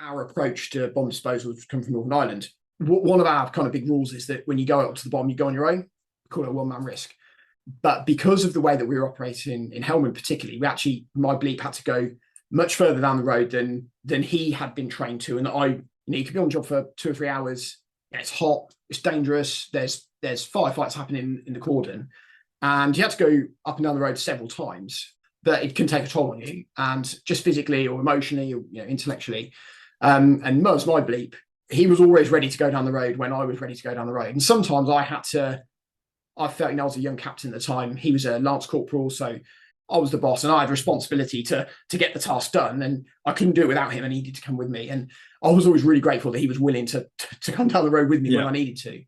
our approach to bomb disposal has come from Northern Ireland. One of our kind of big rules is that when you go up to the bomb, you go on your own. We call it a one-man risk. But because of the way that we were operating in Helmand particularly, my bleep had to go much further down the road than he had been trained to. And you could be on the job for 2 or 3 hours. It's hot, it's dangerous. There's firefights happening in the cordon, and you had to go up and down the road several times. But it can take a toll on you, and just physically or emotionally or intellectually. And Muzz, my bleep, he was always ready to go down the road when I was ready to go down the road. And sometimes I felt, I was a young captain at the time. He was a lance corporal, so I was the boss, and I had responsibility to get the task done, and I couldn't do it without him, and he needed to come with me. And I was always really grateful that he was willing to come down the road with me when I needed to.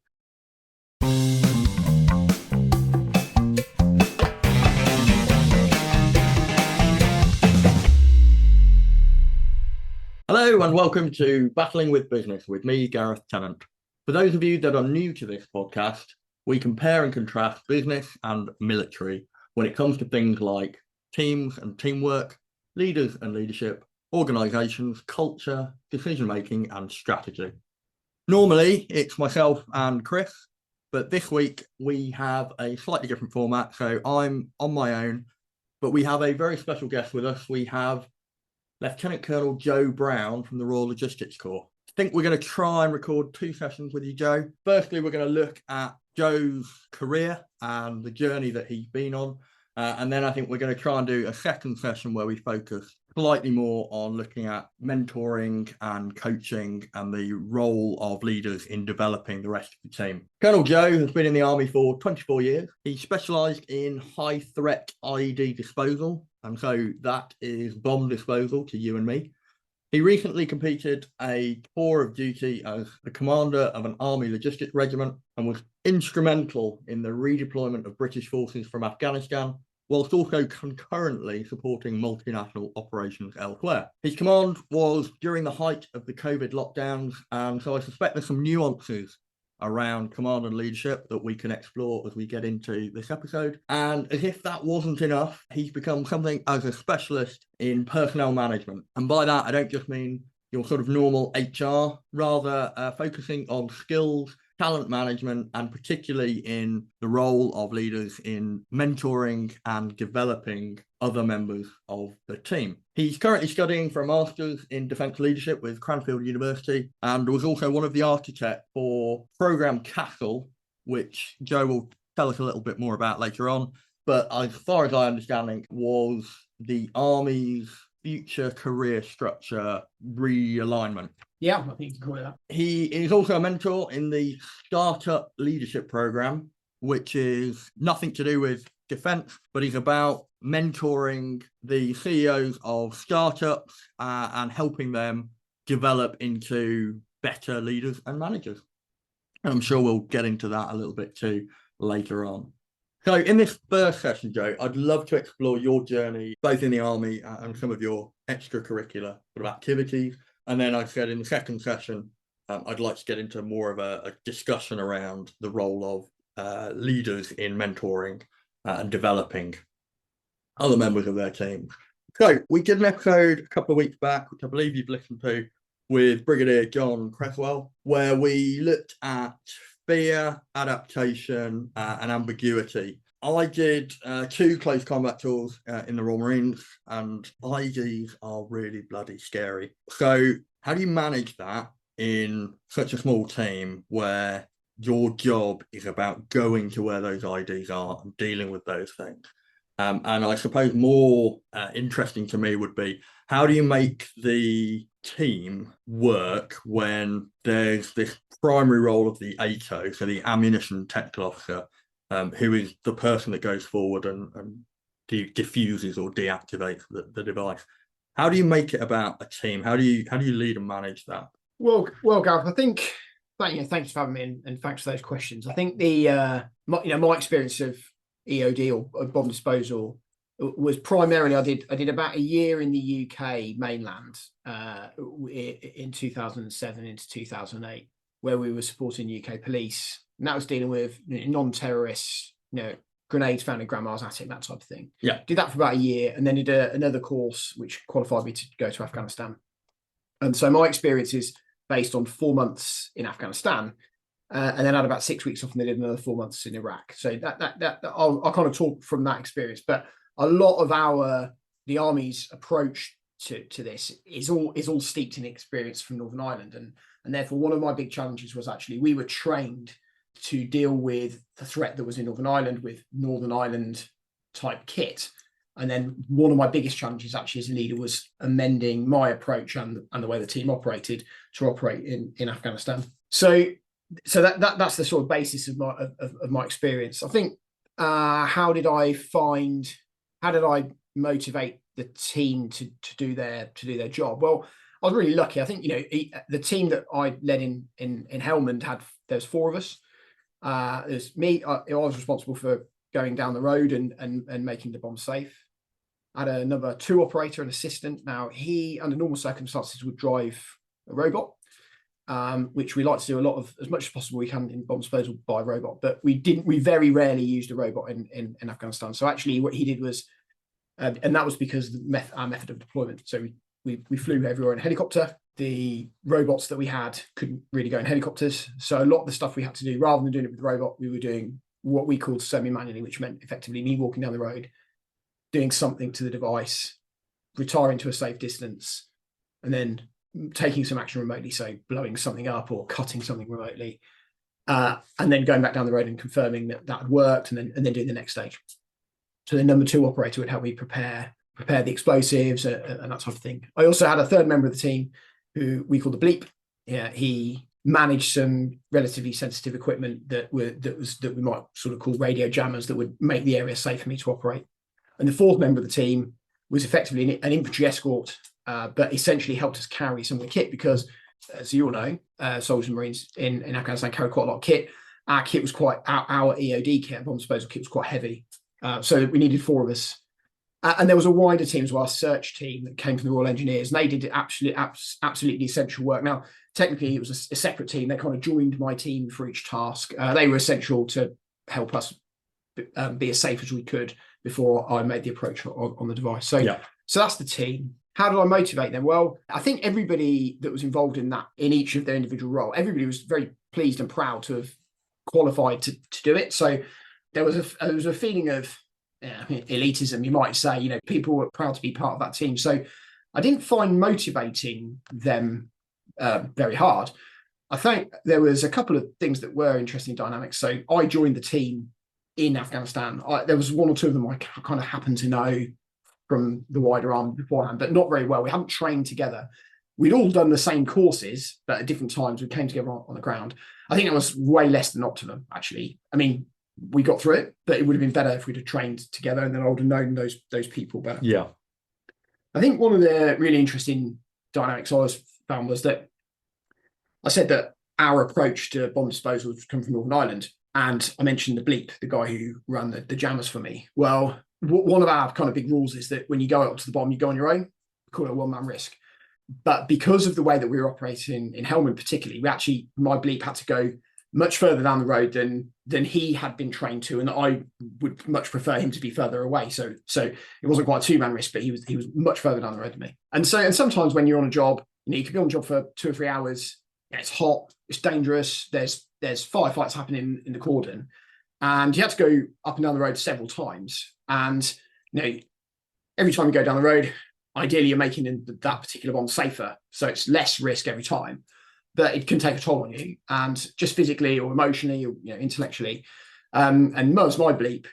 Hello and welcome to Battling with Business with me, Gareth Tennant. For those of you that are new to this podcast, we compare and contrast business and military when it comes to things like teams and teamwork, leaders and leadership, organisations, culture, decision-making and strategy. Normally, it's myself and Chris, but this week we have a slightly different format, so I'm on my own, but we have a very special guest with us. We have Lieutenant Colonel Joe Brown from the Royal Logistics Corps. I think we're going to try and record 2 sessions with you, Joe. Firstly, we're going to look at Joe's career and the journey that he's been on. And then I think we're going to try and do a second session where we focus slightly more on looking at mentoring and coaching and the role of leaders in developing the rest of the team. Colonel Joe has been in the Army for 24 years. He specialised in high threat IED disposal. And so that is bomb disposal to you and me. He recently completed a tour of duty as the commander of an Army logistics regiment and was instrumental in the redeployment of British forces from Afghanistan, whilst also concurrently supporting multinational operations elsewhere. His command was during the height of the COVID lockdowns, and so I suspect there's some nuances around command and leadership that we can explore as we get into this episode. And as if that wasn't enough, he's become something as a specialist in personnel management. And by that, I don't just mean your sort of normal HR, rather focusing on skills, talent management, and particularly in the role of leaders in mentoring and developing other members of the team. He's currently studying for a master's in defence leadership with Cranfield University and was also one of the architects for Programme Castle, which Joe will tell us a little bit more about later on. But as far as I understand it, was the Army's future career structure realignment. Yeah, I think you can call it that. He is also a mentor in the Startup Leadership Programme, which is nothing to do with defence, but is about mentoring the CEOs of startups and helping them develop into better leaders and managers. And I'm sure we'll get into that a little bit too later on. So in this first session, Joe, I'd love to explore your journey, both in the Army and some of your extracurricular sort of activities. And then I said in the second session, I'd like to get into more of a discussion around the role of leaders in mentoring and developing other members of their teams. So we did an episode a couple of weeks back, which I believe you've listened to, with Brigadier John Cresswell, where we looked at fear, adaptation, and ambiguity. I did 2 close combat tours in the Royal Marines, and IEDs are really bloody scary. So how do you manage that in such a small team where your job is about going to where those IEDs are and dealing with those things? And I suppose more interesting to me would be, how do you make the team work when there's this primary role of the ATO, so the ammunition technical officer, who is the person that goes forward and diffuses or deactivates the device? How do you make it about a team? How do you lead and manage that? Well, Gareth, I think thanks for having me and thanks for those questions. I think my experience of EOD or bomb disposal was primarily I did about a year in the UK mainland in 2007 into 2008, where we were supporting UK police, and that was dealing with non-terrorists, grenades found in grandma's attic, that type of thing. Yeah, did that for about a year, and then did another course which qualified me to go to Afghanistan. And so my experience is based on 4 months in Afghanistan, and then I had about 6 weeks off, and they did another 4 months in Iraq. So I'll kind of talk from that experience. But a lot of the Army's approach to this is all steeped in experience from Northern Ireland, and therefore one of my big challenges was actually we were trained to deal with the threat that was in Northern Ireland with Northern Ireland type kit. And then one of my biggest challenges actually as a leader was amending my approach and the way the team operated to operate in Afghanistan. So that's the sort of basis of my experience. I think how did I motivate the team to do their job? Well, I was really lucky. I think the team that I led in Helmand there's 4 of us. There's me. I was responsible for going down the road and making the bomb safe. I had a number 2 operator and assistant. Now he, under normal circumstances, would drive a robot, which we like to do a lot of, as much as possible we can in bomb disposal by robot. But we very rarely used a robot in Afghanistan. So actually, what he did was, and that was because of our method of deployment. So we flew everywhere in a helicopter. The robots that we had couldn't really go in helicopters. So a lot of the stuff we had to do, rather than doing it with the robot, we were doing what we called semi-manually, which meant effectively me walking down the road, doing something to the device, retiring to a safe distance, and then taking some action remotely, so blowing something up or cutting something remotely, and then going back down the road and confirming that had worked, and then doing the next stage. So the number 2 operator would help me prepare the explosives and that sort of thing. I also had a 3rd member of the team who we call the Bleep. Yeah, he managed some relatively sensitive equipment that we might sort of call radio jammers that would make the area safe for me to operate. And the 4th member of the team was effectively an infantry escort, but essentially helped us carry some of the kit because, as you all know, soldiers and Marines in Afghanistan carry quite a lot of kit. Our kit was our EOD kit, bomb disposal kit, was quite heavy. So we needed 4 of us. And there was a wider team as well, a search team that came from the Royal Engineers, and they did absolutely essential work. Now, technically, it was a separate team. They kind of joined my team for each task. They were essential to help us be as safe as we could before I made the approach on the device. So that's the team. How did I motivate them? Well, I think everybody that was involved in each of their individual role, everybody was very pleased and proud to have qualified to do it. So there was a feeling of elitism, you might say. People were proud to be part of that team. So I didn't find motivating them very hard. I think there was a couple of things that were interesting dynamics. So I joined the team in Afghanistan. There was 1 or 2 of them I kind of happened to know from the wider army beforehand, but not very well. We hadn't trained together. We'd all done the same courses, but at different times we came together on the ground. I think that was way less than optimum, actually. I mean, we got through it, but it would have been better if we'd have trained together, and then I would have known those people better. Yeah. I think one of the really interesting dynamics I found was that I said that our approach to bomb disposal would come from Northern Ireland. And I mentioned the Bleep, the guy who ran the jammers for me. Well, one of our kind of big rules is that when you go up to the bomb, you go on your own. We call it a one-man risk. But because of the way that we were operating in Helmand particularly, my Bleep had to go much further down the road than he had been trained to, and I would much prefer him to be further away. So it wasn't quite a 2-man risk, but he was much further down the road than me. And sometimes when you're on a job, you could be on a job for 2 or 3 hours. It's hot, it's dangerous. There's firefights happening in the cordon, and you had to go up and down the road several times. And every time you go down the road, ideally you're making that particular bomb safer, so it's less risk every time. But it can take a toll on you, and just physically or emotionally or intellectually. And Muzz, my Bleep,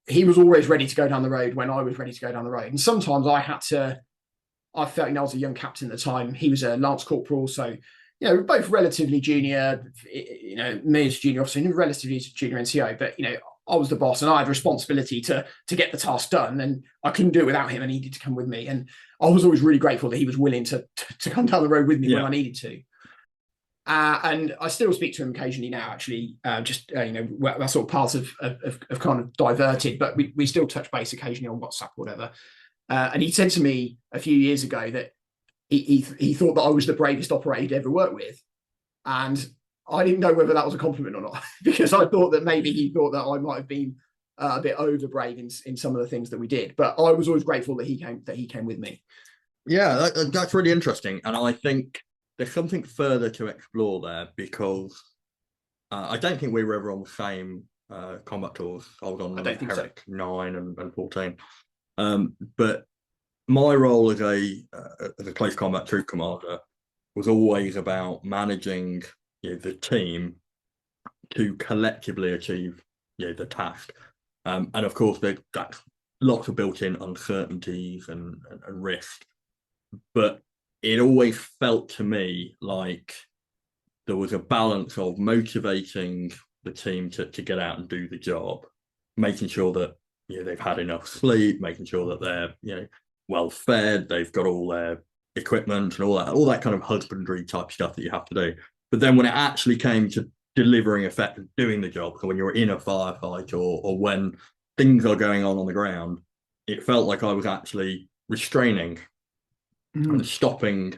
he was always ready to go down the road when I was ready to go down the road. And sometimes I felt I was a young captain at the time. He was a lance corporal, so we're both relatively junior. Me as a junior officer, and relatively junior NCO, but I was the boss, and I had responsibility to get the task done, and I couldn't do it without him. I needed to come with me, and I was always really grateful that he was willing to come down the road with me when I needed to. And I still speak to him occasionally now, actually. That sort of paths have kind of diverted, but we still touch base occasionally on WhatsApp or whatever. And he said to me a few years ago that he thought that I was the bravest operator he'd ever worked with, and I didn't know whether that was a compliment or not, because I thought that maybe he thought that I might have been a bit over brave in some of the things that we did. But I was always grateful that he came with me. Yeah, that's really interesting. And I think there's something further to explore there because I don't think we were ever on the same combat tours. I was on I don't think so. Herrick 9 and 14. But my role as a close combat troop commander was always about managing the team to collectively achieve the task. And of course, that's lots of built-in uncertainties and risk. But it always felt to me like there was a balance of motivating the team to get out and do the job, making sure that they've had enough sleep, making sure that they're well fed, they've got all their equipment and all that kind of husbandry type stuff that you have to do. But then when it actually came to delivering effect and doing the job, so when you're in a firefight or when things are going on the ground, it felt like I was actually restraining and stopping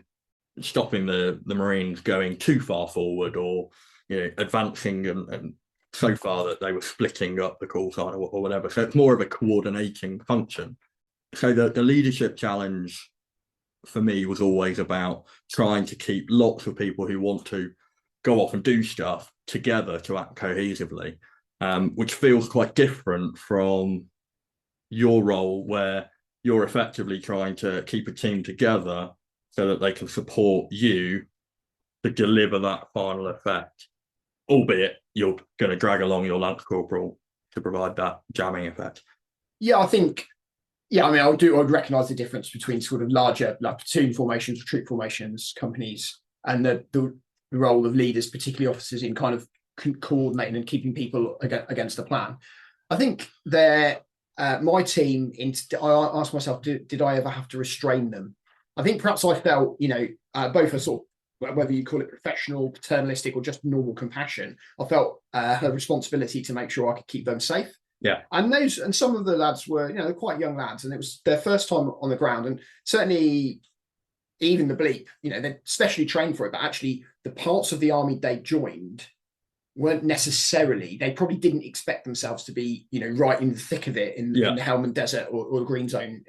the Marines going too far forward or advancing and so far that they were splitting up the call sign or whatever. So it's more of a coordinating function. So the leadership challenge for me was always about trying to keep lots of people who want to go off and do stuff together to act cohesively, which feels quite different from your role where you're effectively trying to keep a team together so that they can support you to deliver that final effect, albeit you're going to drag along your lance corporal to provide that jamming effect. Yeah, I think. Yeah, I mean, I'd recognise the difference between sort of larger like platoon formations or troop formations, companies, and the role of leaders, particularly officers, in kind of coordinating and keeping people against the plan. I think my team. I asked myself, did I ever have to restrain them? I think perhaps I felt, both a sort of, whether you call it professional, paternalistic, or just normal compassion. I felt a responsibility to make sure I could keep them safe. Yeah. And some of the lads were, they're quite young lads, and it was their first time on the ground. And certainly even the bleep, they're specially trained for it, but actually the parts of the army they joined weren't necessarily, they probably didn't expect themselves to be, right in the thick of it in the Helmand Desert or the Green Zone,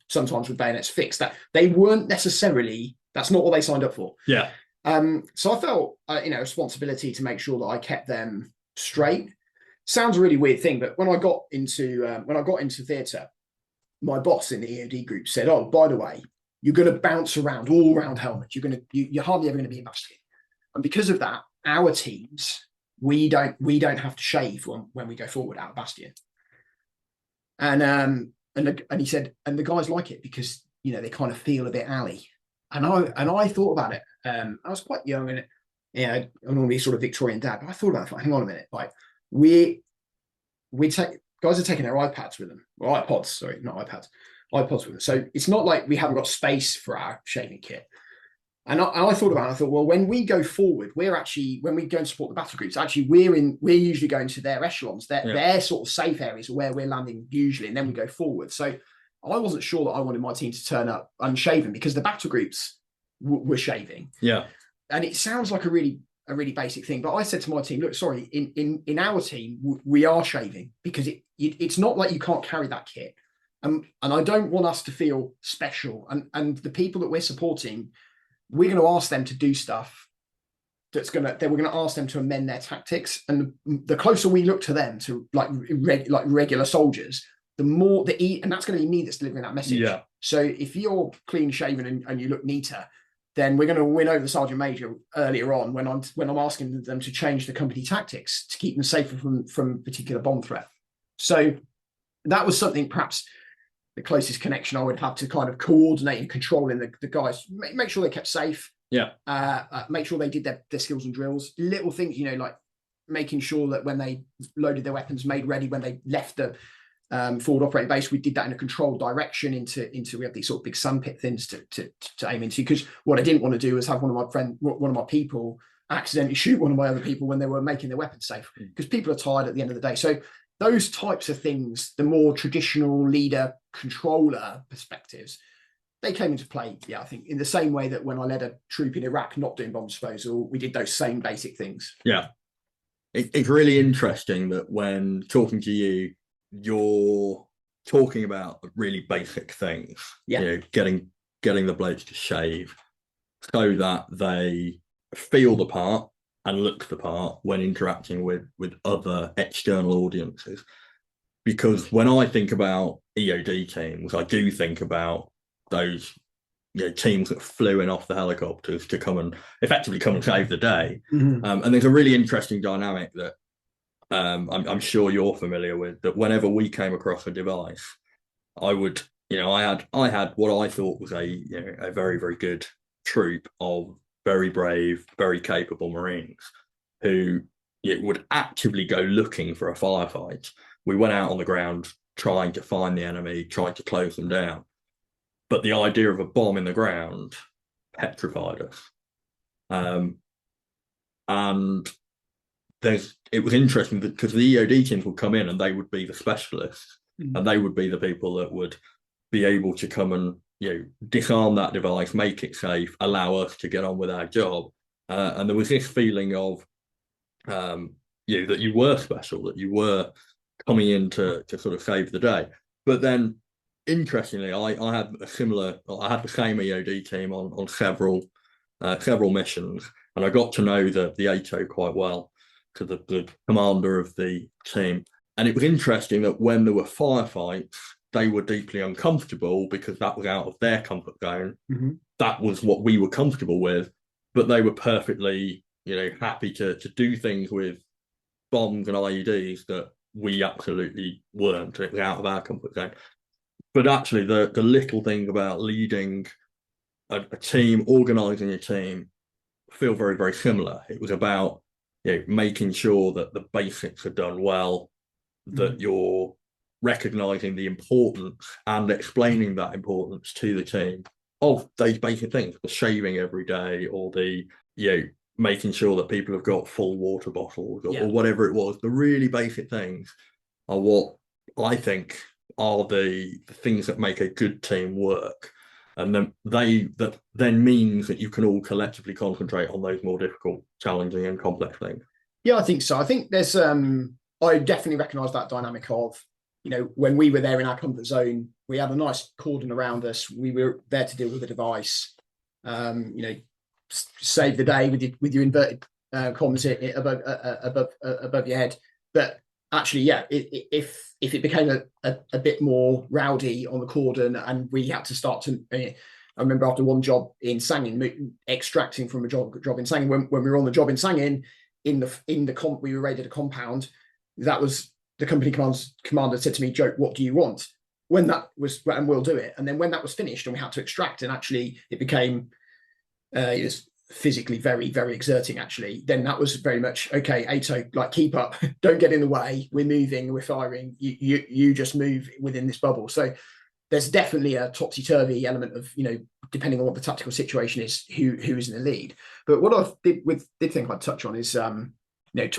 sometimes with bayonets fixed. That they weren't necessarily, that's not what they signed up for. Yeah. So I felt, responsibility to make sure that I kept them straight. Sounds a really weird thing, but when I got into theatre, my boss in the EOD group said, "Oh, by the way, you're going to bounce around all around Helmand. You're hardly ever going to be in Bastion." And because of that, our teams, we don't have to shave when we go forward out of Bastion. And he said, and the guys like it because they kind of feel a bit alley. And I thought about it. I was quite young, and I'm normally sort of Victorian dad, but I thought about it. Hang on a minute, like guys are taking their iPads with them, or iPods, sorry, not iPads, iPods with them. So it's not like we haven't got space for our shaving kit. And I thought about it. I thought, well, when we go forward, when we go and support the battle groups, actually we're usually going to their echelons, their sort of safe areas where we're landing usually, and then we go forward. So I wasn't sure that I wanted my team to turn up unshaven because the battle groups were shaving. Yeah. And it sounds like a really basic thing, but I said to my team, look, sorry, in our team, we are shaving because it's not like you can't carry that kit. And I don't want us to feel special. And the people that we're supporting, we're going to ask them to do stuff we're going to ask them to amend their tactics. And the closer we look to them, to like regular soldiers, and that's going to be me that's delivering that message. Yeah. So if you're clean shaven and you look neater, then we're going to win over the sergeant major earlier on when I'm asking them to change the company tactics to keep them safer from particular bomb threat. So that was something, perhaps the closest connection I would have to kind of coordinating and controlling the guys, make sure they kept safe. Yeah. Make sure they did their skills and drills, little things, like making sure that when they loaded their weapons, made ready when they left the forward operating base, we did that in a controlled direction into we have these sort of big sandpit things to aim into, because what I didn't want to do was have one of my people accidentally shoot one of my other people when they were making their weapons safe, because people are tired at the end of the day. So those types of things, the more traditional leader controller perspectives, they came into play. Yeah, I think in the same way that when I led a troop in Iraq not doing bomb disposal, we did those same basic things. Yeah. It's really interesting that when talking to you, you're talking about really basic things. Yeah. Getting getting the blokes to shave so that they feel the part and look the part when interacting with other external audiences. Because when I think about EOD teams, I do think about those teams that flew in off the helicopters to come and save the day. And there's a really interesting dynamic that I'm sure you're familiar with, that whenever we came across a device, I had what I thought was a very, very good troop of very brave, very capable Marines who would actively go looking for a firefight. We went out on the ground trying to find the enemy, trying to close them down. But the idea of a bomb in the ground petrified us. And it was interesting because the EOD teams would come in and they would be the specialists, and they would be the people that would be able to come and disarm that device, make it safe, allow us to get on with our job. And there was this feeling of that you were special, that you were coming in to sort of save the day. But then, interestingly, I had the same EOD team on several missions, and I got to know the ATO quite well, to the commander of the team. And it was interesting that when there were firefights, they were deeply uncomfortable because that was out of their comfort zone. That was what we were comfortable with, but they were perfectly, happy to do things with bombs and IEDs that we absolutely weren't. It was out of our comfort zone. But actually, the little thing about leading a team, organising a team, feel very, very similar. It was about making sure that the basics are done well, that you're recognising the importance and explaining that importance to the team of those basic things, the shaving every day, or the making sure that people have got full water bottles, or whatever it was. The really basic things are what I think are the things that make a good team work. And then that then means that you can all collectively concentrate on those more difficult, challenging and complex things. Yeah, I think so. I think there's I definitely recognise that dynamic of, when we were there in our comfort zone, we had a nice cordon around us. We were there to deal with the device, save the day with your inverted comms above your head. But actually, if it became a bit more rowdy on the cordon, and we had to start to, I remember after one job in Sangin, extracting from a job in Sangin, when we were on the job in Sangin, we were raided a compound. That was the company commander said to me, "Joe, what do you want?" When that was, and we'll do it. And then when that was finished and we had to extract, and actually it became it was physically very, very exerting, actually, then that was very much, okay, ATO, keep up, don't get in the way, we're moving, we're firing, you just move within this bubble. So there's definitely a topsy-turvy element of, depending on what the tactical situation is, who is in the lead. But what I did think I'd touch on is talking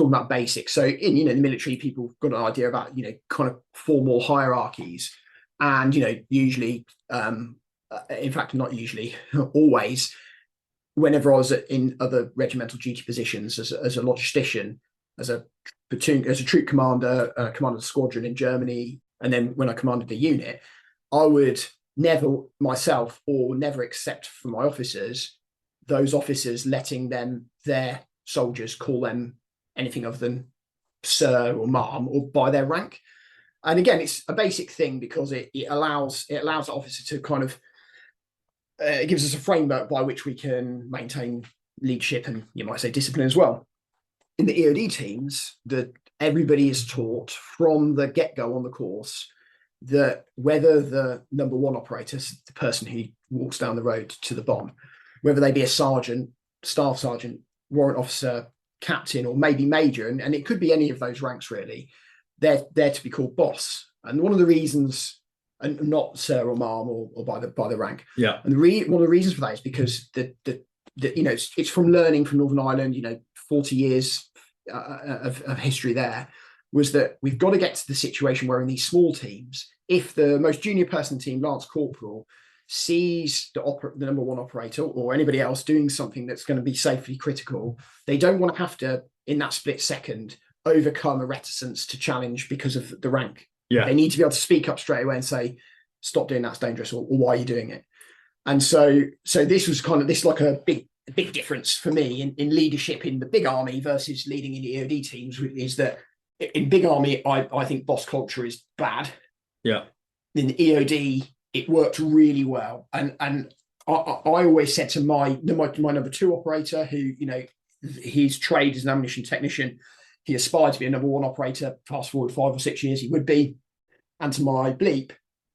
about basics. So in the military, people got an idea about kind of formal hierarchies, and usually in fact not usually, always, whenever I was in other regimental duty positions as a logistician, as a platoon, as a troop commander, commander of the squadron in Germany, and then when I commanded the unit, I would never myself or never accept from my officers, those officers letting their soldiers call them anything other than sir or ma'am or by their rank. And again, it's a basic thing because it allows the officer to kind of it gives us a framework by which we can maintain leadership and, you might say, discipline as well. In the EOD teams, that everybody is taught from the get-go on the course that whether the number one operator, the person who walks down the road to the bomb, whether they be a sergeant, staff sergeant, warrant officer, captain, or maybe major, and it could be any of those ranks really, they're to be called boss. And one of the reasons, and not sir or ma'am or by the rank. Yeah. And one of the reasons for that is because it's from learning from Northern Ireland, 40 years of history there, was that we've got to get to the situation where in these small teams, if the most junior person in the team, Lance Corporal, sees the number one operator or anybody else doing something that's going to be safely critical, they don't want to have to, in that split second, overcome a reticence to challenge because of the rank. Yeah. They need to be able to speak up straight away and say, stop doing that, it's dangerous, or why are you doing it? And so this was kind of this like a big difference for me in leadership in the big army versus leading in EOD teams, is that in big army, I think boss culture is bad. Yeah. In EOD, it worked really well. And I always said to my number 2 operator, who, you know, his trade as an ammunition technician, he aspired to be a number 1 operator. Fast forward 5 or 6 years, he would be. And to my bleep,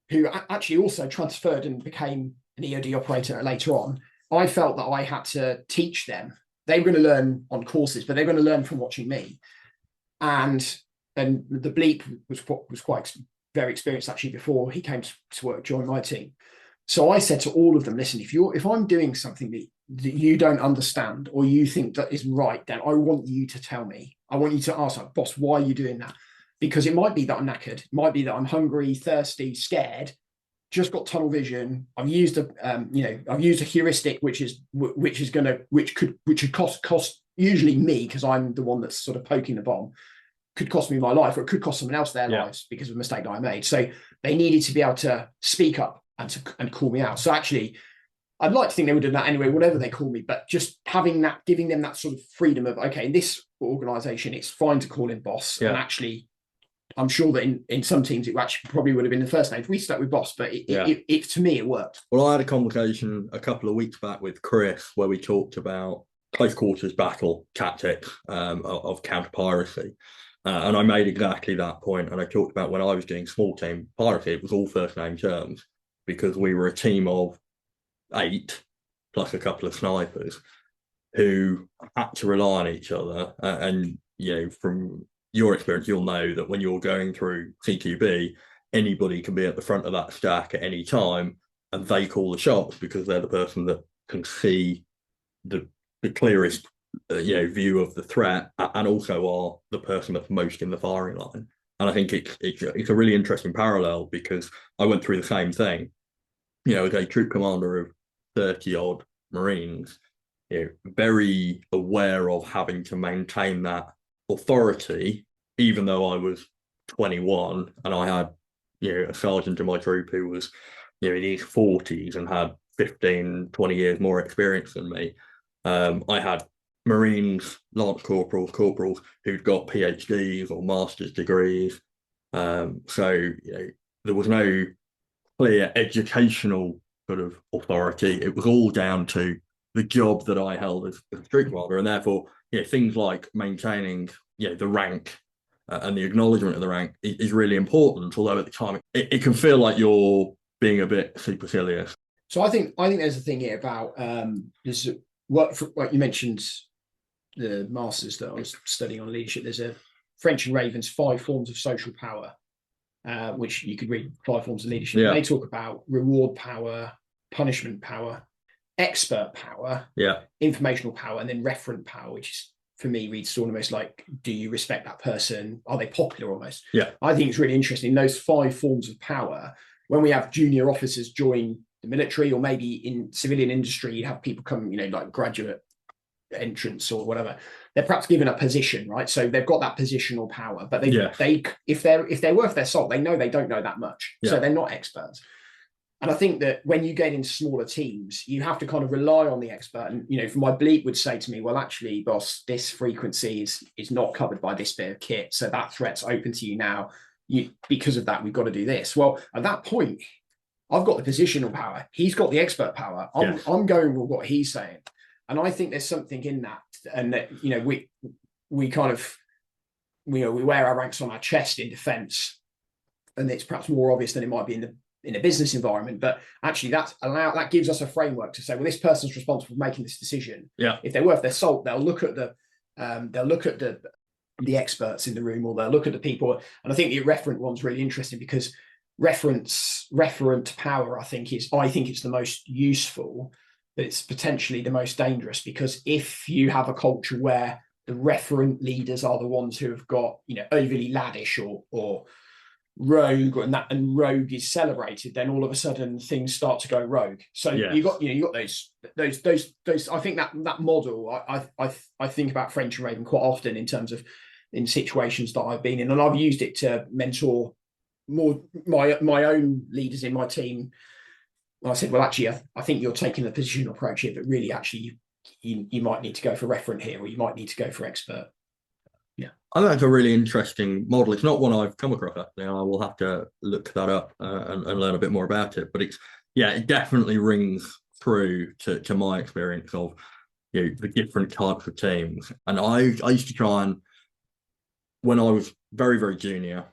who actually also transferred and became an EOD operator later on, I felt that I had to teach them. They were going to learn on courses, but they're going to learn from watching me. And the bleep was quite very experienced actually before he came to work, join my team. So I said to all of them, listen, if I'm doing something that you don't understand or you think that is right, then I want you to tell me. I want you to ask, like, boss, why are you doing that? Because it might be that I'm knackered, it might be that I'm hungry, thirsty, scared, just got tunnel vision. I've used a heuristic, which could cost usually me, because I'm the one that's sort of poking the bomb, could cost me my life, or it could cost someone else their lives because of a mistake that I made. So they needed to be able to speak up and call me out. So actually, I'd like to think they would do that anyway, whatever they call me, but just having that, giving them that sort of freedom of, okay, in this organization, it's fine to call in boss. And actually, I'm sure that in some teams, it actually probably would have been the first name. We stuck with boss, but it to me, it worked. Well, I had a conversation a couple of weeks back with Chris where we talked about close quarters battle tactics of counter piracy. And I made exactly that point. And I talked about when I was doing small team piracy, it was all first name terms, because we were a team of 8 plus a couple of snipers who had to rely on each other. And, you know, from your experience, you'll know that when you're going through CQB, anybody can be at the front of that stack at any time, and they call the shots because they're the person that can see the clearest view of the threat, and also are the person that's most in the firing line. And I think it's a really interesting parallel, because I went through the same thing. You know, as a troop commander of 30 odd Marines, you know, very aware of having to maintain that authority, even though I was 21 and I had, you know, a sergeant in my troop who was, you know, in his 40s and had 15, 20 years more experience than me. I had Marines, lance corporals who'd got PhDs or master's degrees. So, you know, there was no clear educational sort of authority. It was all down to the job that I held as a troop commander, and therefore, you know, things like maintaining, you know, the rank and the acknowledgement of the rank is really important. Although at the time, it can feel like you're being a bit supercilious. So I think there's a thing here about this. What you mentioned, the masters that I was studying on leadership. There's a French and Raven's 5 forms of social power, which you could read 5 forms of leadership. Yeah. They talk about reward power, punishment power, expert power, informational power, and then referent power, which is, for me, reads almost like, do you respect that person? Are they popular almost? Yeah. I think it's really interesting. Those 5 forms of power, when we have junior officers join the military, or maybe in civilian industry, you have people come, you know, like graduate entrance or whatever, they're perhaps given a position, right? So they've got that positional power, but they if they're worth their salt, they know they don't know that much. So they're not experts. And I think that when you get into smaller teams, you have to kind of rely on the expert. And, you know, my bleep would say to me, well, actually, boss, this frequency is not covered by this bit of kit. So that threat's open to you now. Because of that, we've got to do this. Well, at that point, I've got the positional power. He's got the expert power. I'm going with what he's saying. And I think there's something in that. And that, you know, we kind of, you know, we wear our ranks on our chest in defense. And it's perhaps more obvious than it might be in a business environment, but actually that gives us a framework to say, well, this person's responsible for making this decision. Yeah. If they're worth their salt, they'll look at the experts in the room, or they'll look at the people. And I think the referent one's really interesting, because referent power, I think it's the most useful, but it's potentially the most dangerous, because if you have a culture where the referent leaders are the ones who have got, you know, overly laddish or rogue, and rogue is celebrated, then all of a sudden things start to go rogue. So you got those. I think that model, I think about French and Raven quite often in terms of in situations that I've been in, and I've used it to mentor more my own leaders in my team I said, well, actually, I think you're taking the positional approach here, but really, actually, you might need to go for referent here, or you might need to go for expert. Yeah, I think that's a really interesting model. It's not one I've come across, actually. I will have to look that up and learn a bit more about it. But it definitely rings through to my experience of the different types of teams. And I used to try and, when I was very, very junior,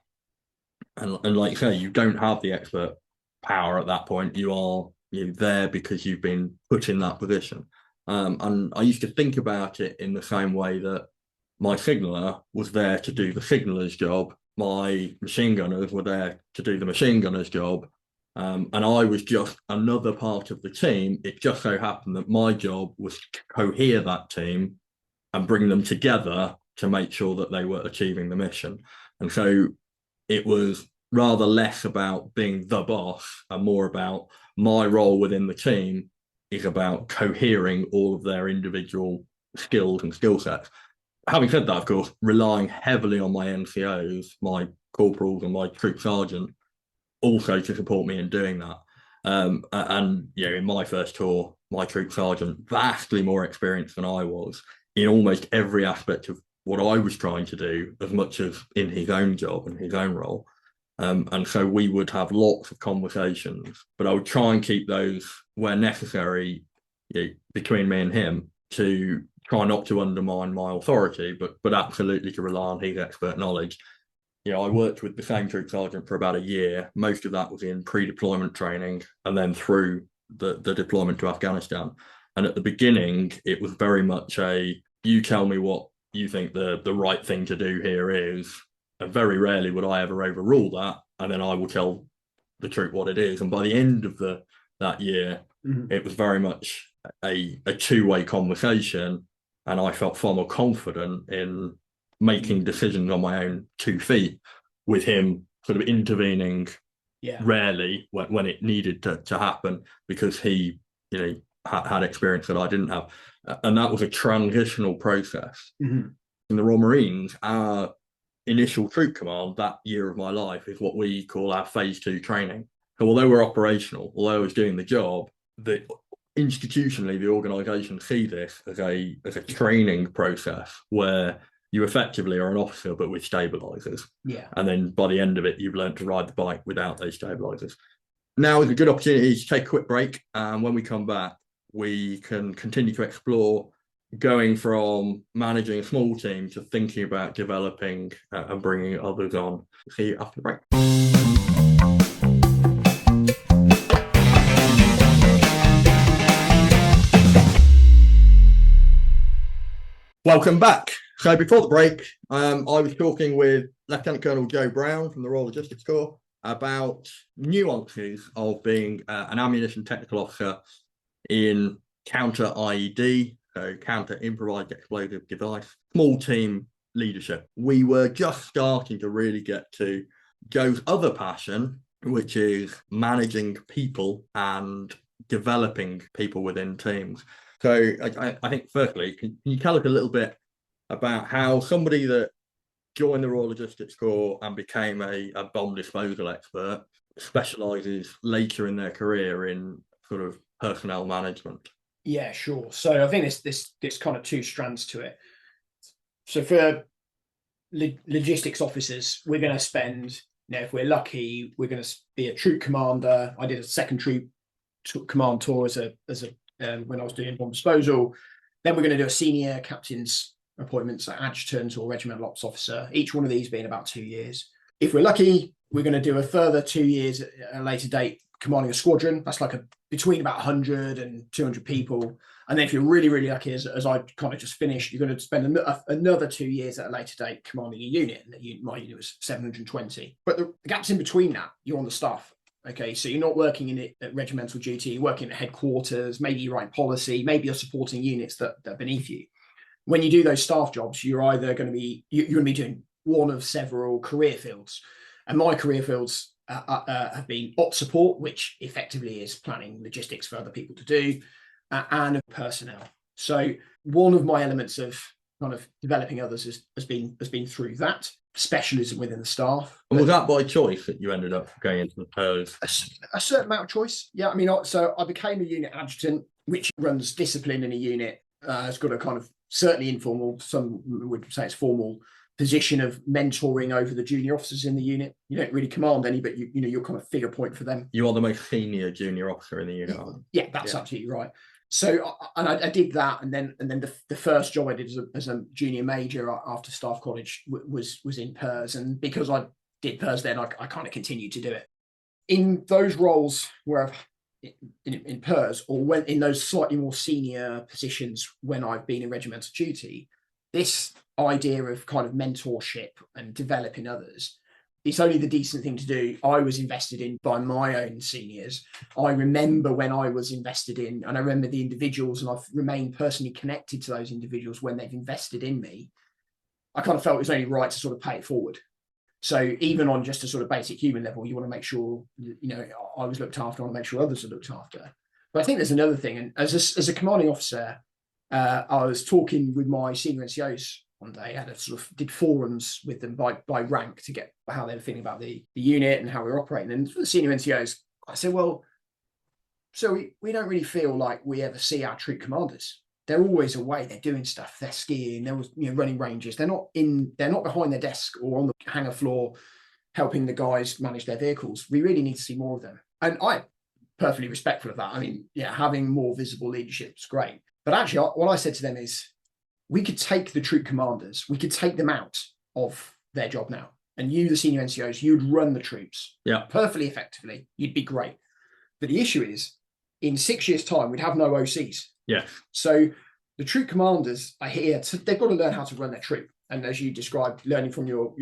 and like you say, you don't have the expert power at that point. You're there because you've been put in that position. And I used to think about it in the same way that my signaller was there to do the signaller's job. My machine gunners were there to do the machine gunner's job. And I was just another part of the team. It just so happened that my job was to cohere that team and bring them together to make sure that they were achieving the mission. And so it was rather less about being the boss and more about my role within the team is about cohering all of their individual skills and skill sets. Having said that, of course, relying heavily on my NCOs, my corporals and my troop sergeant, also to support me in doing that. And in my first tour, my troop sergeant, vastly more experienced than I was in almost every aspect of what I was trying to do, as much as in his own job and his own role. And so we would have lots of conversations, but I would try and keep those where necessary between me and him, to try not to undermine my authority, but absolutely to rely on his expert knowledge. I worked with the same troop sergeant for about a year. Most of that was in pre-deployment training and then through the deployment to Afghanistan. And at the beginning, it was very much you tell me what you think the right thing to do here is. And very rarely would I ever overrule that. And then I will tell the troop what it is. And by the end of that year, it was very much a two-way conversation. And I felt far more confident in making decisions on my own 2 feet, with him sort of intervening rarely when it needed to happen, because he had experience that I didn't have. And that was a transitional process. In the Royal Marines, our initial troop command that year of my life is what we call our phase 2 training. So although we're operational, although I was doing the job, institutionally the organisation see this as a training process where you effectively are an officer but with stabilisers. And then by the end of it, you've learned to ride the bike without those stabilisers. Now is a good opportunity to take a quick break, and when we come back, we can continue to explore going from managing a small team to thinking about developing and bringing others on. See you after the break. Welcome back. So before the break, I was talking with Lieutenant Colonel Joe Brown from the Royal Logistics Corps about nuances of being an ammunition technical officer in counter IED, so counter improvised explosive device, small team leadership. We were just starting to really get to Joe's other passion, which is managing people and developing people within teams. So I think firstly, can you tell us a little bit about how somebody that joined the Royal Logistics Corps and became a bomb disposal expert specialises later in their career in sort of personnel management? Yeah, sure. So I think this kind of 2 strands to it. So for logistics officers, we're going to spend, if we're lucky, we're going to be a troop commander. I did a second troop command tour as a when I was doing bomb disposal. Then we're going to do a senior captain's appointment, so adjutant or regimental ops officer, each one of these being about 2 years. If we're lucky, we're going to do a further 2 years at a later date commanding a squadron. That's like between about 100 and 200 people. And then if you're really, really lucky, as I kind of just finished, you're going to spend another 2 years at a later date commanding a unit. And my unit was 720. But the gaps in between that, you're on the staff. Okay, so you're not working in it at regimental duty, you're working at headquarters, maybe you're writing policy, maybe you're supporting units that are beneath you. When you do those staff jobs, you're either going to be doing one of several career fields. And my career fields have been ops support, which effectively is planning logistics for other people to do, and personnel. So one of my elements of kind of developing others has been through that. specialism within the staff. And was that by choice that you ended up going into the PERS? A certain amount of choice. Yeah, I mean, so I became a unit adjutant, which runs discipline in a unit. It's got a kind of certainly informal, some would say it's formal position of mentoring over the junior officers in the unit. You don't really command any, but you're kind of figure point for them. You are the most senior junior officer in the unit. Yeah, that's absolutely right. So, and I did that, and then the first job I did as a junior major after Staff College was in PERS, and because I did PERS then, I kind of continued to do it. In those roles where I've in PERS, or when in those slightly more senior positions when I've been in regimental duty, this idea of kind of mentorship and developing others, it's only the decent thing to do. I was invested in by my own seniors. I remember when I was invested in, and I remember the individuals, and I've remained personally connected to those individuals when they've invested in me. I kind of felt it was only right to sort of pay it forward. So even on just a sort of basic human level, you want to make sure, I was looked after, I want to make sure others are looked after. But I think there's another thing, and as a commanding officer, I was talking with my senior NCOs one day. I had did forums with them by rank to get how they were feeling about the unit and how we were operating. And for the senior NCOs, I said, well, so we don't really feel like we ever see our troop commanders. They're always away. They're doing stuff. They're skiing. They're running ranges. They're not behind their desk or on the hangar floor helping the guys manage their vehicles. We really need to see more of them. And I'm perfectly respectful of that. I mean, yeah, having more visible leadership is great. But actually, what I said to them is, we could take the troop commanders, we could take them out of their job now. And you, the senior NCOs, you'd run the troops perfectly effectively. You'd be great. But the issue is, in 6 years' time, we'd have no OCs. Yeah. So the troop commanders are here. They've got to learn how to run their troop. And as you described, learning from your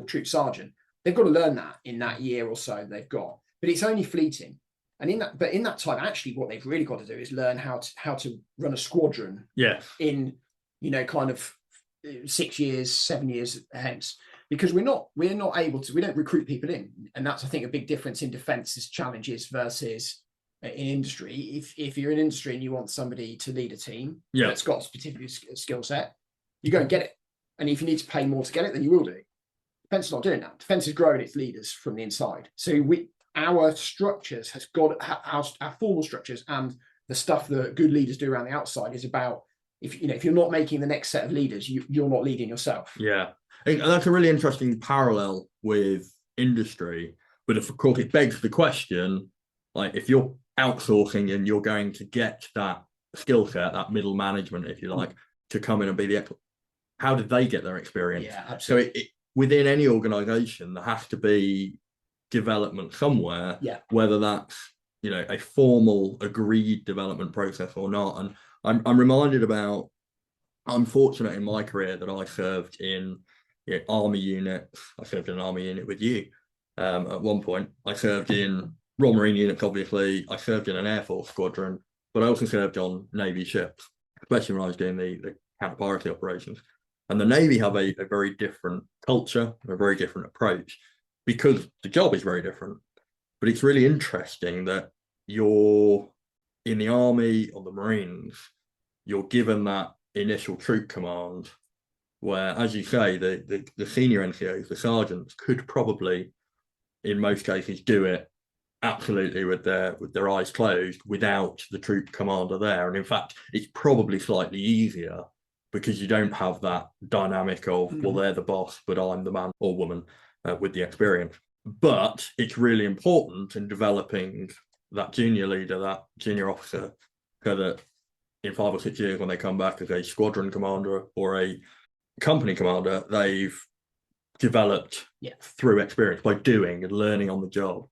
troop sergeant, they've got to learn that in that year or so they've got. But it's only fleeting. And in that time, actually, what they've really got to do is learn how to run a squadron. Yeah. In kind of 6 years, 7 years hence, because we're not able to. We don't recruit people in, and that's, I think, a big difference in defence's challenges versus in industry. If you're in industry and you want somebody to lead a team that's got a specific skill set, you go and get it. And if you need to pay more to get it, then you will do. Defense is not doing that. Defense is growing its leaders from the inside. So our structures has got our formal structures, and the stuff that good leaders do around the outside is about, if you're not making the next set of leaders, you're not leading yourself. Yeah, and that's a really interesting parallel with industry. But of course, it begs the question, like, if you're outsourcing and you're going to get that skill set, that middle management, if you like, to come in and be the expert, how did they get their experience? Yeah, absolutely. So within any organization, there has to be development somewhere, whether that's a formal agreed development process or not. And I'm reminded about, I'm fortunate in my career that I served in army units. I served in an army unit with you at one point. I served in Royal Marine units, obviously. I served in an Air Force squadron, but I also served on Navy ships, especially when I was doing the counter-piracy operations. And the Navy have a very different culture, a very different approach, because the job is very different. But it's really interesting that you're in the Army or the Marines, you're given that initial troop command, where, as you say, the senior NCOs, the sergeants, could probably, in most cases, do it absolutely with their eyes closed without the troop commander there. And in fact, it's probably slightly easier because you don't have that dynamic of, well, they're the boss, but I'm the man or woman with the experience. But it's really important in developing that junior leader, that junior officer, so that in 5 or 6 years, when they come back as a squadron commander or a company commander, they've developed through experience, by doing and learning on the job.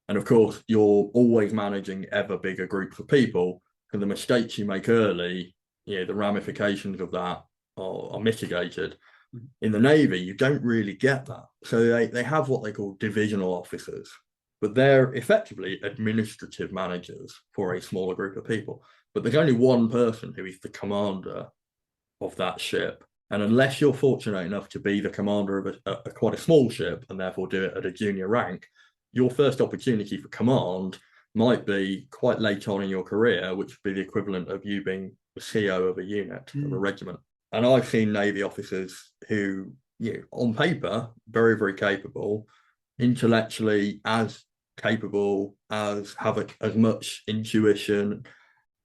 And of course, you're always managing ever bigger groups of people, and the mistakes you make early, the ramifications of that are mitigated. In the Navy, you don't really get that. So they have what they call divisional officers, but they're effectively administrative managers for a smaller group of people. But there's only one person who is the commander of that ship. And unless you're fortunate enough to be the commander of a quite a small ship, and therefore do it at a junior rank, your first opportunity for command might be quite late on in your career, which would be the equivalent of you being the CO of a unit, of a regiment. And I've seen Navy officers who on paper, very, very capable, intellectually as capable, as have as much intuition.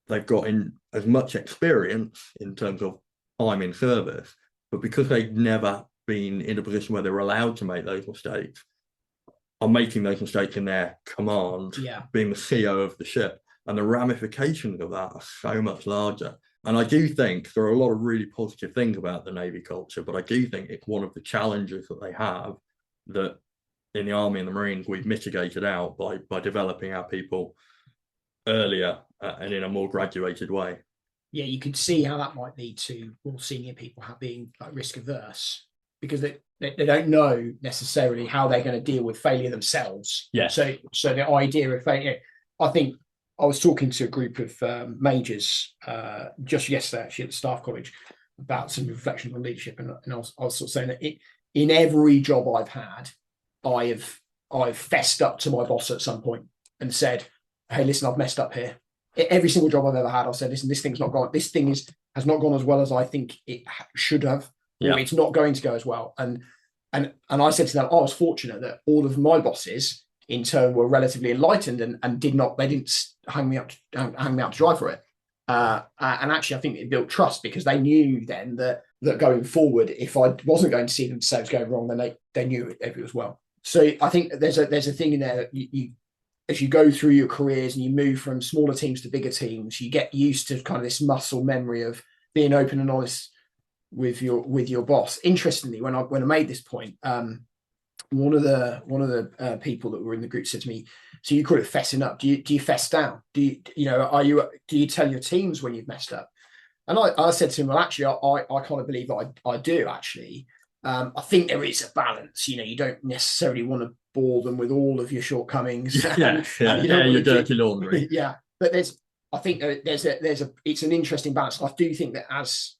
They've got in as much experience in terms of time in service, but because they've never been in a position where they're allowed to make those mistakes, are making those mistakes in their command, being the CEO of the ship. And the ramifications of that are so much larger. And I do think there are a lot of really positive things about the Navy culture, but I do think it's one of the challenges that they have that in the Army and the Marines we've mitigated out by developing our people earlier and in a more graduated way. Yeah, you could see how that might lead to more senior people being like risk averse because they don't know necessarily how they're going to deal with failure themselves. Yeah. So the idea of failure, I think I was talking to a group of majors just yesterday actually at the Staff College about some reflections on leadership, and I was sort of saying that in every job I've had, I've fessed up to my boss at some point and said, "Hey, listen, I've messed up here." Every single job I've ever had, I've said, "Listen, this thing's not gone. This thing has not gone as well as I think it should have, or it's not going to go as well." And I said to them, I was fortunate that all of my bosses in turn were relatively enlightened and didn't hang me out to dry for it. And actually, I think it built trust because they knew then that going forward, if I wasn't going to see themselves going wrong, then they knew if it was well. So I think there's a thing in there that you as you go through your careers and you move from smaller teams to bigger teams, you get used to kind of this muscle memory of being open and honest with your boss. Interestingly, when I made this point, one of the people that were in the group said to me, "So you call it fessing up? Do you fess down? Do you tell your teams when you've messed up?" And I said to him, "Well, actually, I kind of believe that I do actually. I think there is a balance. You don't necessarily want to bore them with all of your shortcomings. Your dirty laundry. Yeah, but it's an interesting balance. I do think that as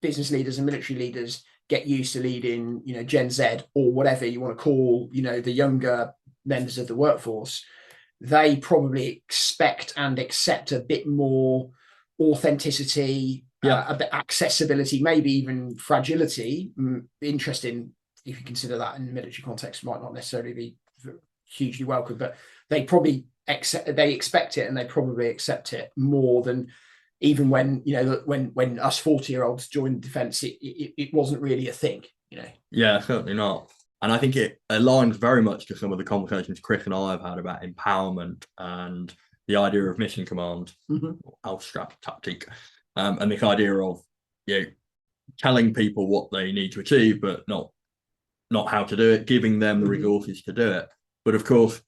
business leaders and military leaders get used to leading, Gen Z or whatever you want to call, the younger members of the workforce, they probably expect and accept a bit more authenticity, a bit accessibility, maybe even fragility. Interesting if you consider that in the military context, might not necessarily be hugely welcome, but they probably expect it and they probably accept it more than even when when us 40-year-olds joined defence, it wasn't really a thing. Yeah, certainly not. And I think it aligns very much to some of the conversations Chris and I have had about empowerment and the idea of mission command, ALSTRAP tactic, and this idea of telling people what they need to achieve, but not how to do it, giving them the resources to do it. But of course,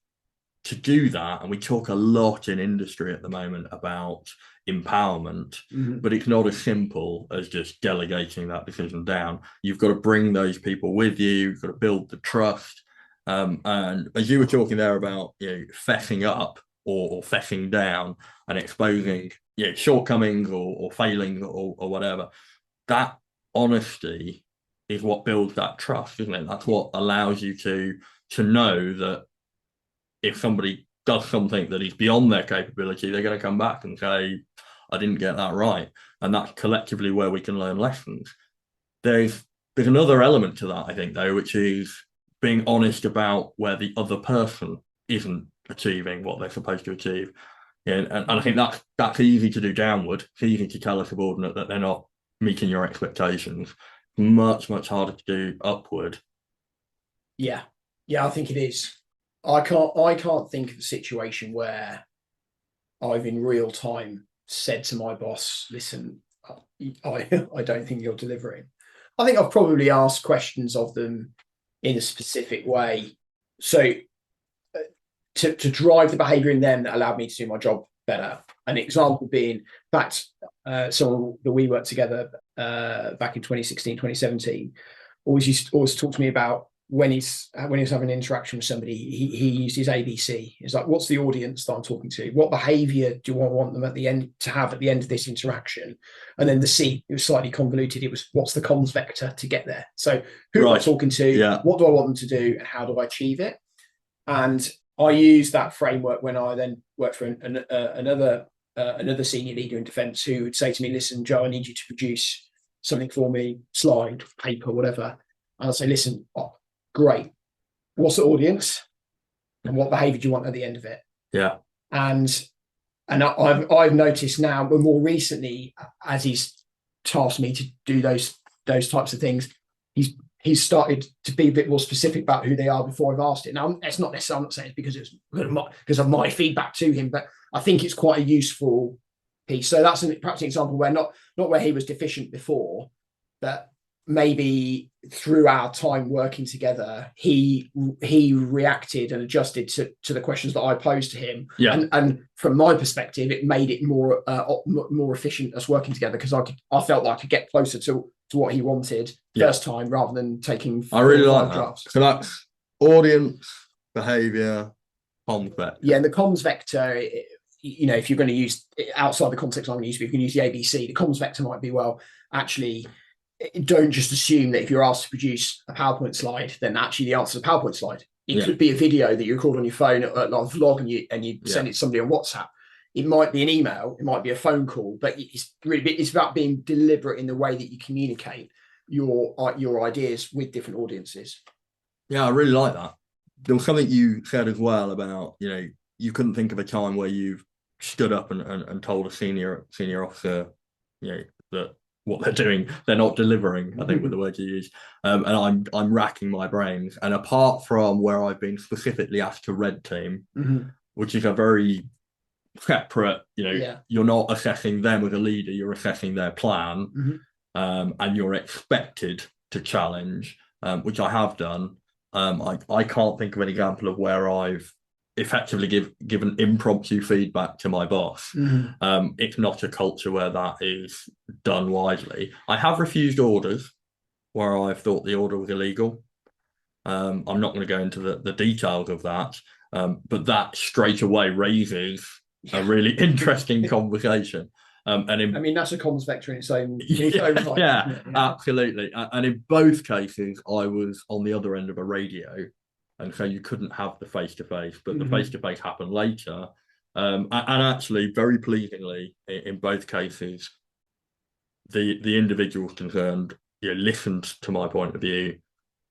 to do that, and we talk a lot in industry at the moment about empowerment, but it's not as simple as just delegating that decision down. You've got to bring those people with you. You've got to build the trust. And as you were talking there about fessing up or fessing down and exposing shortcomings or failings or whatever, that honesty is what builds that trust, isn't it? That's what allows you to know that if somebody does something that is beyond their capability, they're going to come back and say, "I didn't get that right." And that's collectively where we can learn lessons. There's another element to that, I think, though, which is being honest about where the other person isn't achieving what they're supposed to achieve. And I think that's easy to do downward. It's easy to tell a subordinate that they're not meeting your expectations. Much, much harder to do upward. Yeah, I think it is. I can't think of a situation where I've in real time said to my boss, "Listen, I don't think you're delivering." I think I've probably asked questions of them in a specific way, so to drive the behaviour in them that allowed me to do my job better. An example being, in fact, someone that we worked together back in 2016, 2017, always talk to me about when he's having an interaction with somebody, he used his ABC. It's like, what's the audience that I'm talking to? What behaviour do I want them at the end to have at the end of this interaction? And then the C, it was slightly convoluted. It was, what's the comms vector to get there? So who am I talking to? What do I want them to do? And how do I achieve it? And I use that framework when I then worked for another senior leader in defence who would say to me, "Listen, Joe, I need you to produce something for me, slide, paper, whatever." and I'll say, listen, great. What's the audience? And what behavior do you want at the end of it? Yeah. And I've noticed now, but more recently, as he's tasked me to do those types of things, he's started to be a bit more specific about who they are before I've asked it. Now, it's not necessarily, I'm not saying it's because of my feedback to him, but I think it's quite a useful piece. So that's perhaps an example where not where he was deficient before, but maybe through our time working together, he reacted and adjusted to the questions that I posed to him. Yeah. And from my perspective, it made it more efficient us working together, because I felt like I could get closer to what he wanted first time, rather than taking I really like that. drafts. So that's audience, behavior, comms vector. Yeah, and the comms vector, if you're going to use outside the context I'm going to use, if you can use the ABC, the comms vector might be, well, actually, don't just assume that if you're asked to produce a PowerPoint slide, then actually the answer is a PowerPoint slide. It could be a video that you record on your phone, like a vlog, and you send it to somebody on WhatsApp. It might be an email, it might be a phone call, but it's about being deliberate in the way that you communicate your ideas with different audiences. Yeah, I really like that. There was something you said as well about, you couldn't think of a time where you've stood up and told a senior officer, that what they're doing, they're not delivering, I think, with the word you use. And I'm racking my brains. And apart from where I've been specifically asked to red team, which is a very separate, you're not assessing them as a leader, you're assessing their plan, and you're expected to challenge, which I have done. I can't think of an example of where I've effectively given impromptu feedback to my boss. It's not a culture where that is done widely. I have refused orders where I've thought the order was illegal. I'm not going to go into the details of that, but that straight away raises a really interesting conversation. That's a comms vector in its own right. Yeah, absolutely. And in both cases, I was on the other end of a radio, and so you couldn't have the face-to-face, but the face-to-face happened later. And actually, very pleasingly, in both cases, the individuals concerned listened to my point of view.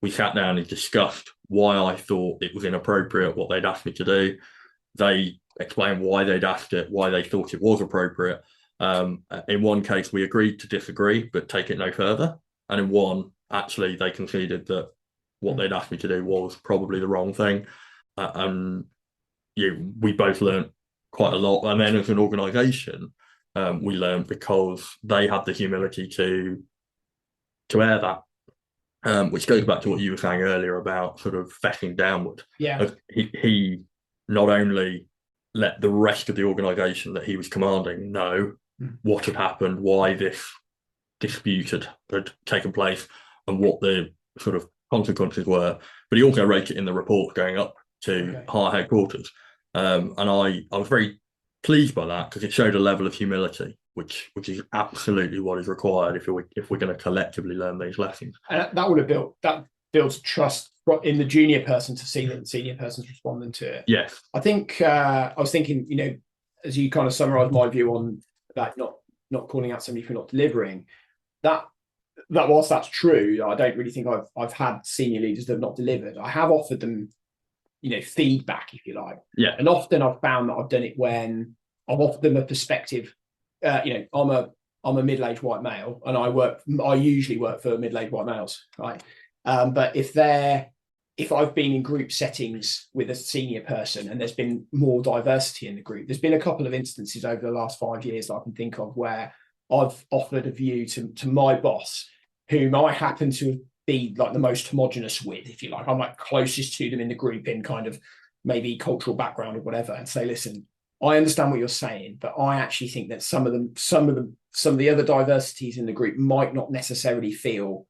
We sat down and discussed why I thought it was inappropriate, what they'd asked me to do. They explained why they'd asked it, why they thought it was appropriate. In one case, we agreed to disagree, but take it no further. And in one, actually, they conceded that what they'd asked me to do was probably the wrong thing. We both learned quite a lot. And then as an organisation, we learned because they had the humility to air that, which goes back to what you were saying earlier about sort of fetching downward. Yeah. He not only let the rest of the organisation that he was commanding know what had happened, why this dispute had taken place, and what the sort of consequences were, but he also raised it in the report going up to higher headquarters. And I was very pleased by that, because it showed a level of humility, which is absolutely what is required if we're going to collectively learn these lessons. And that builds trust in the junior person to see that the senior person's responding to it. Yes. I think I was thinking, as you kind of summarised my view on that, not calling out somebody for not delivering, that whilst that's true, I don't really think I've had senior leaders that have not delivered. I have offered them, feedback, if you like. Yeah. And often I've found that I've done it when I've offered them a perspective. I'm a middle-aged white male, and I usually work for middle-aged white males, right? But if I've been in group settings with a senior person and there's been more diversity in the group, there's been a couple of instances over the last 5 years that I can think of where I've offered a view to my boss, whom I happen to be like the most homogenous with, if you like. I'm like closest to them in the group in kind of maybe cultural background or whatever, and say, listen, I understand what you're saying, but I actually think that some of the other diversities in the group might not necessarily feel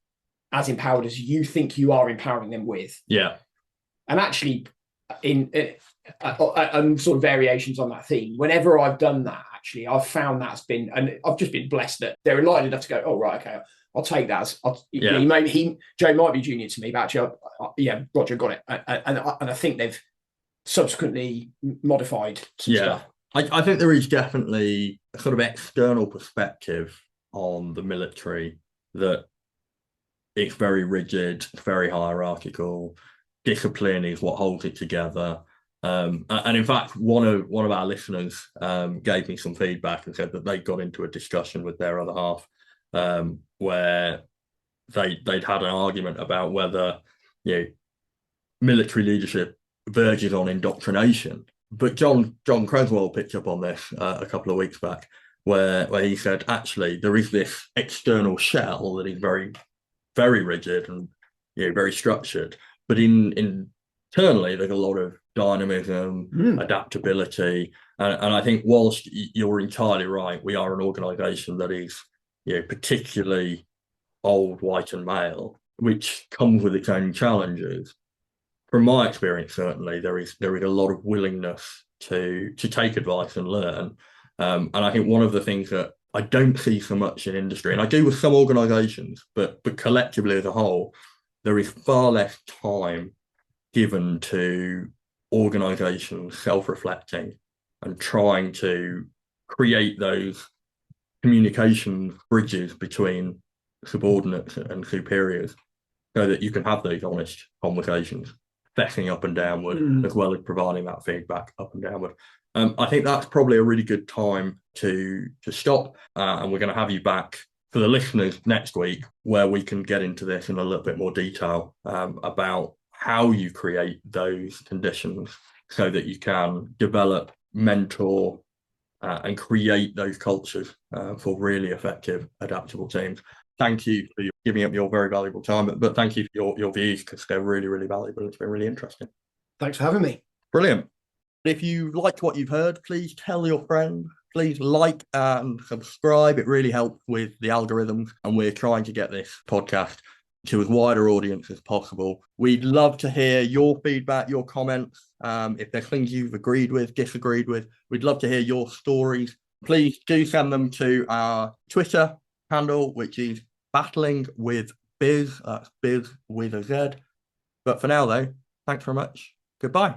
as empowered as you think you are empowering them with. Yeah. And actually, and sort of variations on that theme, whenever I've done that, actually, I've found that's been, and I've just been blessed that they're enlightened enough to go, oh, right, okay, I'll take that. Joe might be junior to me, but actually, Roger got it. And I think they've subsequently modified some stuff. I think there is definitely a sort of external perspective on the military that it's very rigid, it's very hierarchical. Discipline is what holds it together. And in fact, one of our listeners gave me some feedback and said that they got into a discussion with their other half where they'd had an argument about whether military leadership verges on indoctrination. But John Creswell picked up on this a couple of weeks back, where he said actually there is this external shell that is very, very rigid and very structured, but internally there's a lot of dynamism, adaptability, and I think whilst you're entirely right, we are an organisation that is particularly old, white, and male, which comes with its own challenges. From my experience, certainly there is a lot of willingness to take advice and learn, and I think one of the things that I don't see so much in industry, and I do with some organisations, but collectively as a whole, there is far less time given to organisations self-reflecting and trying to create those communication bridges between subordinates and superiors so that you can have those honest conversations, fessing up and downward, as well as providing that feedback up and downward. I think that's probably a really good time to stop, and we're going to have you back for the listeners next week, where we can get into this in a little bit more detail about how you create those conditions so that you can develop, mentor, and create those cultures for really effective, adaptable teams. Thank you for giving up your very valuable time, but thank you for your views, because they're really, really valuable. It's been really interesting. Thanks for having me. Brilliant. If you liked what you've heard, please tell your friends. Please like and subscribe. It really helps with the algorithms, and we're trying to get this podcast to as wider audience as possible. We'd love to hear your feedback, your comments. If there's things you've agreed with, disagreed with, we'd love to hear your stories. Please do send them to our Twitter handle, which is Battling with Biz. That's Biz with a Z. But for now, though, thanks very much. Goodbye.